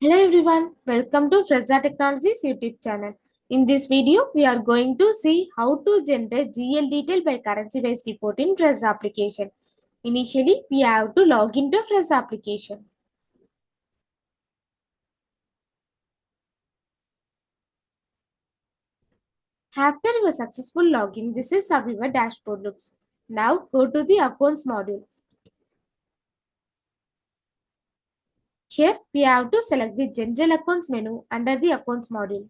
Hello everyone, welcome to Fresa Technologies YouTube channel. In this video, we are going to see how to generate GL detail by currency based report in Fresa application. Initially, we have to log into Fresa application. After your successful login, this is how your dashboard looks. Now go to the accounts module. Here, we have to select the general accounts menu under the accounts module.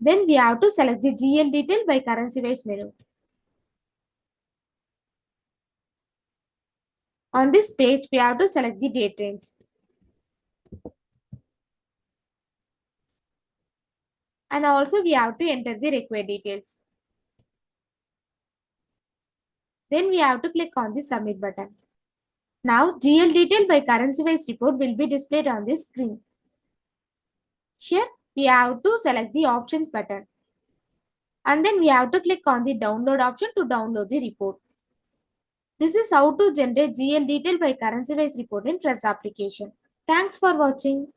Then we have to select the GL detail by currency based menu. On this page, we have to select the date range. And also we have to enter the required details. Then we have to click on the submit button. Now GL detail by currency based report will be displayed on the screen. Here we have to select the options button. And then we have to click on the download option to download the report. This is how to generate GL detail by currency based report in Fresa application. Thanks for watching.